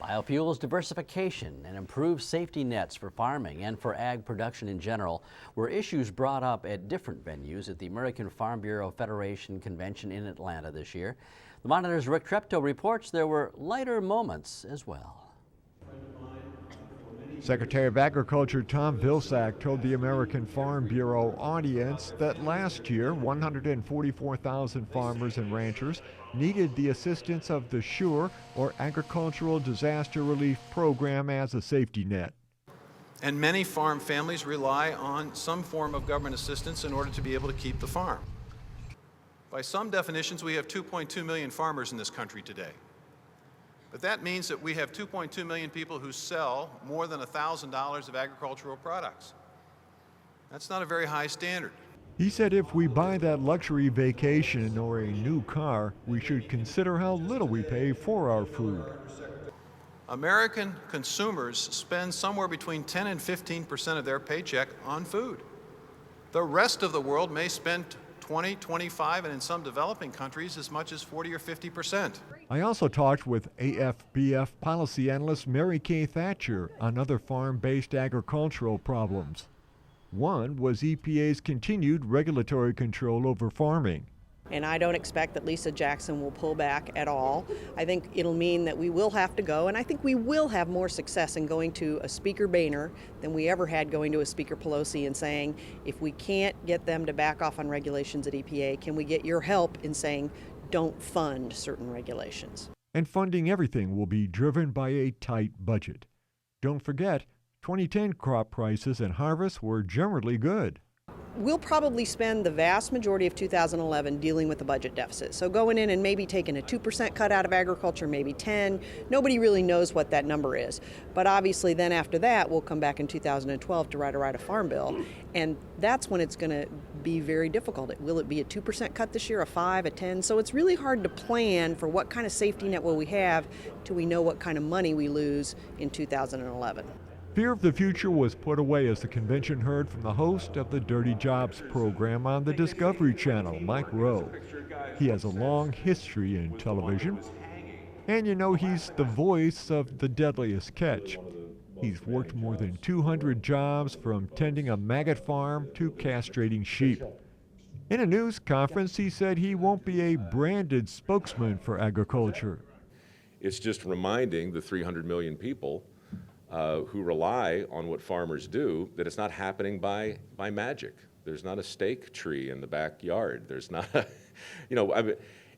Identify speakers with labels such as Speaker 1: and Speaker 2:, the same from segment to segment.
Speaker 1: Biofuels, diversification, and improved safety nets for farming and for ag production in general were issues brought up at different venues at the American Farm Bureau Federation Convention in Atlanta this year. The Monitor's Rick Treptow reports there were lighter moments as well.
Speaker 2: Secretary of Agriculture Tom VILSACK told the American Farm Bureau audience that last year 144,000 farmers and ranchers needed the assistance of the SURE, or Agricultural Disaster Relief Program, as a safety net.
Speaker 3: And many farm families rely on some form of government assistance in order to be able to keep the farm. By some definitions, we have 2.2 million farmers in this country today. But that means that we have 2.2 million people who sell more than $1,000 of agricultural products. That's not a very high standard.
Speaker 2: He said if we buy that luxury vacation or a new car, we should consider how little we pay for our food.
Speaker 3: American consumers spend somewhere between 10 and 15% of their paycheck on food. The rest of the world may spend 20, 25, and in some developing countries as much as 40 or 50%.
Speaker 2: I also talked with AFBF policy analyst Mary Kay Thatcher on other farm-based agricultural problems. One was EPA's continued regulatory control over farming.
Speaker 4: And I don't expect that Lisa Jackson will pull back at all. I think it'll mean that we will have to go, and I think we will have more success in going to a Speaker Boehner than we ever had going to a Speaker Pelosi and saying, if we can't get them to back off on regulations at EPA, can we get your help in saying, don't fund certain regulations?
Speaker 2: And funding everything will be driven by a tight budget. Don't forget, 2010 crop prices and harvests were generally good.
Speaker 4: We'll probably spend the vast majority of 2011 dealing with the budget deficit. So going in and maybe taking a 2% cut out of agriculture, maybe 10. Nobody really knows what that number is. But obviously then after that, we'll come back in 2012 to write a farm bill. And that's when it's going to be very difficult. Will it be a 2% cut this year, a 5, a 10? So it's really hard to plan for what kind of safety net will we have till we know what kind of money we lose in 2011.
Speaker 2: Fear of the future was put away as the convention heard from the host of the Dirty Jobs program on the Discovery Channel, Mike Rowe. He has a long history in television, and you know he's the voice of The Deadliest Catch. He's worked more than 200 jobs, from tending a maggot farm to castrating sheep. In a news conference, he said he won't be a branded spokesman for agriculture.
Speaker 5: It's just reminding the 300 million people who rely on what farmers do that it's not happening by magic. There's not a steak tree in the backyard. There's not a,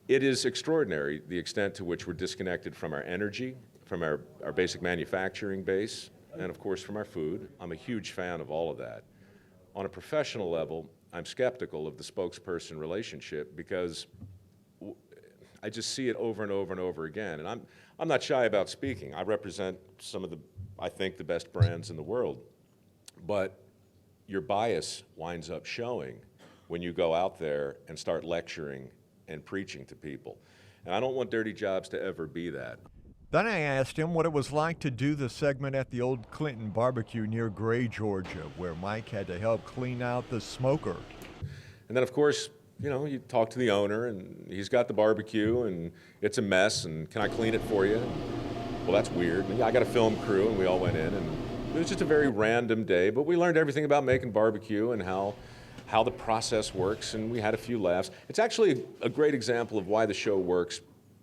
Speaker 5: it is extraordinary the extent to which we're disconnected from our energy, from our basic manufacturing base, and of course from our food. I'm a huge fan of all of that. On a professional level, I'm skeptical of the spokesperson relationship because I just see it over and over and over again. And I'm not shy about speaking. I represent some of the, I think, the best brands in the world. But your bias winds up showing when you go out there and start lecturing and preaching to people. And I don't want Dirty Jobs to ever be that.
Speaker 2: Then I asked him what it was like to do the segment at the old Clinton barbecue near Gray, Georgia, where Mike had to help clean out the smoker.
Speaker 5: And then, of course, you talk to the owner, and he's got the barbecue, and it's a mess, and can I clean it for you? Well, that's weird. And I got a film crew, and we all went in, and it was just a very random day, but we learned everything about making barbecue and how the process works, and we had a few laughs. It's actually a great example of why the show works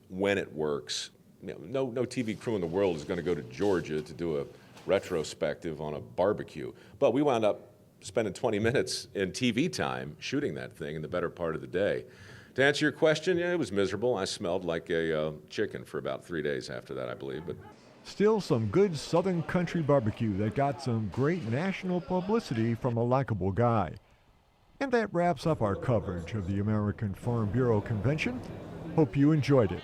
Speaker 5: when it works. No TV crew in the world is going to go to Georgia to do a retrospective on a barbecue, but we wound up spending 20 minutes in TV time shooting that thing in the better part of the day. To answer your question, yeah, it was miserable. I smelled like a chicken for about 3 days after that, I believe. But
Speaker 2: still some good Southern country barbecue that got some great national publicity from a likable guy. And that wraps up our coverage of the American Farm Bureau Convention. Hope you enjoyed it.